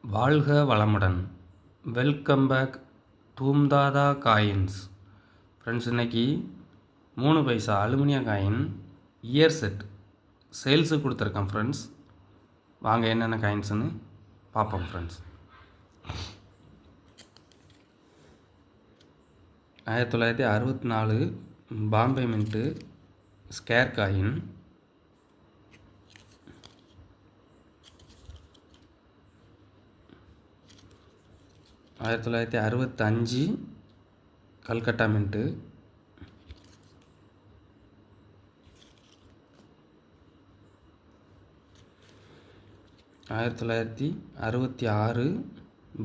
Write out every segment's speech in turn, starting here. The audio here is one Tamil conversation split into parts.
வாழ்க வளமுடன். Welcome back Dhoomdhada coins. Friends, இன்றைக்கி 3 பைசா அலுமினிய காயின் இயர் செட் சேல்ஸுக்கு கொடுத்துருக்கேன் ஃப்ரெண்ட்ஸ். வாங்க என்னென்ன காயின்ஸுன்னு பார்ப்போம் friends. 1964 Bombay mint scarce coin. 1965 Calcutta mint. 1966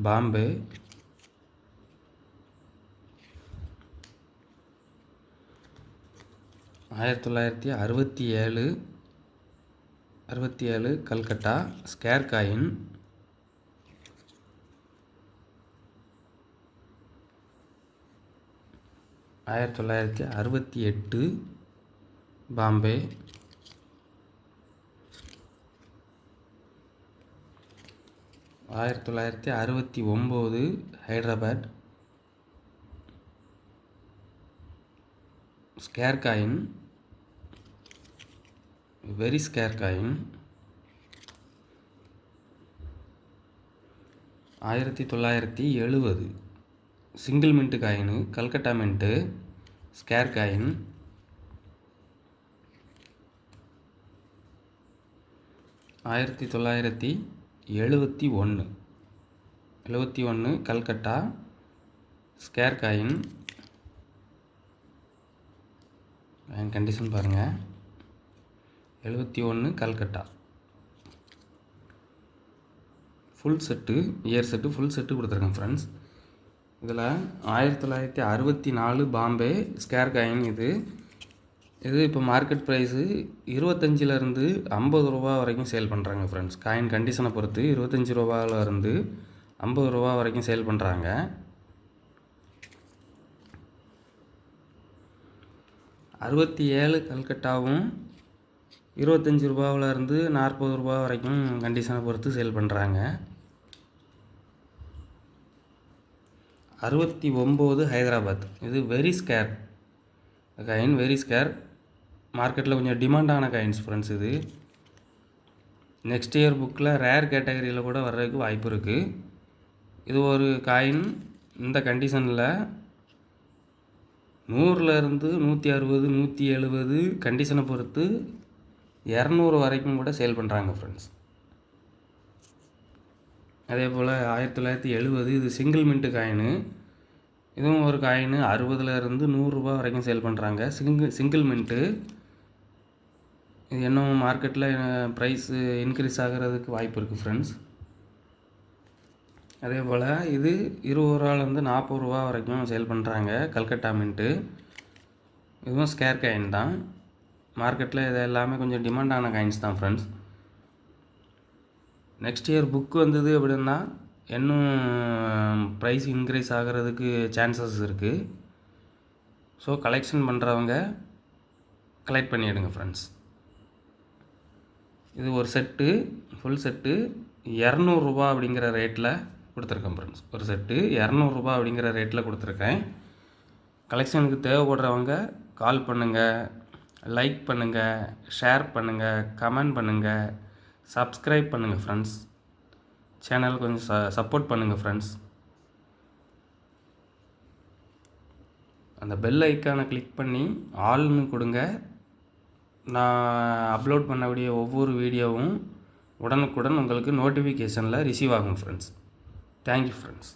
Bombay. 1967 Calcutta scarce coin. 1968 Bombay. 1969 Hyderabad scarce coin, very scarce coin. 1970 single mint coin, Calcutta mint scarce coin. 1971 Calcutta scarce coin. Condition பாருங்கள், 71 Calcutta. Full set, year set, full set கொடுத்துருக்கேன் ஃப்ரெண்ட்ஸ். இதில் 1964 பாம்பே ஸ்கேர் காயின். இது இப்போ மார்க்கெட் ப்ரைஸு 25லேருந்து 50 ரூபா வரைக்கும் சேல் பண்ணுறாங்க ஃப்ரெண்ட்ஸ். காயின் கண்டிஷனை பொறுத்து 25 ரூபாவிலேருந்து 50 ரூபா வரைக்கும் சேல் பண்ணுறாங்க. கல்கட்டாவும் 25 ரூபாவிலேருந்து 40 ரூபா வரைக்கும் கண்டிஷனை பொறுத்து சேல் பண்ணுறாங்க. 69 ஹைதராபாத். இது very scarce coin, very scarce. மார்க்கெட்டில் கொஞ்சம் டிமாண்டான காயின்ஸ் ஃப்ரெண்ட்ஸ். இது நெக்ஸ்ட் இயர் புக்கில் ரேர் கேட்டகரியில் கூட வர்றதுக்கு வாய்ப்பு இருக்குது. இது ஒரு காயின் இந்த கண்டிஷனில் 100லேருந்து 160, 170 கண்டிஷனை பொறுத்து 200 வரைக்கும் கூட சேல் பண்ணுறாங்க ஃப்ரெண்ட்ஸ். அதே போல் 1970 இது சிங்கிள் மின்ட்டு காயின். இதுவும் ஒரு காயின் 60லேருந்து 100 ரூபா வரைக்கும் சேல் பண்ணுறாங்க. Single mint. இது இன்னும் மார்க்கெட்டில் ப்ரைஸு இன்க்ரீஸ் ஆகிறதுக்கு வாய்ப்பு இருக்குது ஃப்ரெண்ட்ஸ். அதே போல் இது 20 ரூபாலேருந்து 40 ரூபா வரைக்கும் சேல் பண்ணுறாங்க, கல்கட்டா மின்ட்டு. இதுவும் ஸ்கேர் காயின் தான். மார்க்கெட்டில் இது எல்லாமே கொஞ்சம் டிமாண்டான காயின்ஸ் தான் ஃப்ரெண்ட்ஸ். நெக்ஸ்ட் இயர் புக் வந்தது அப்படின்னா இன்னும் ப்ரைஸ் இன்க்ரீஸ் ஆகிறதுக்கு சான்சஸ் இருக்குது. ஸோ கலெக்ஷன் பண்ணுறவங்க கலெக்ட் பண்ணிவிடுங்க ஃப்ரெண்ட்ஸ். இது ஒரு செட்டு, ஃபுல் செட்டு 200 ரூபா அப்படிங்கிற ரேட்டில் கொடுத்துருக்கேன் ஃப்ரெண்ட்ஸ். ஒரு செட்டு 200 ரூபா அப்படிங்கிற ரேட்டில் கொடுத்துருக்கேன். கலெக்ஷனுக்கு தேவைப்படுறவங்க கால் பண்ணுங்கள், லைக் பண்ணுங்கள், ஷேர் பண்ணுங்கள், கமெண்ட் பண்ணுங்கள், சப்ஸ்கிரைப் பண்ணுங்கள் ஃப்ரெண்ட்ஸ். சேனல் கொஞ்சம் சப்போர்ட் பண்ணுங்கள் ஃப்ரெண்ட்ஸ். அந்த பெல் ஐக்கானை கிளிக் பண்ணி ஆல்னு கொடுங்க. நான் அப்லோட் பண்ணக்கூடிய ஒவ்வொரு வீடியோவும் உடனுக்குடன் உங்களுக்கு நோட்டிஃபிகேஷனில் ரிசீவ் ஆகும் ஃப்ரெண்ட்ஸ். Thank you friends.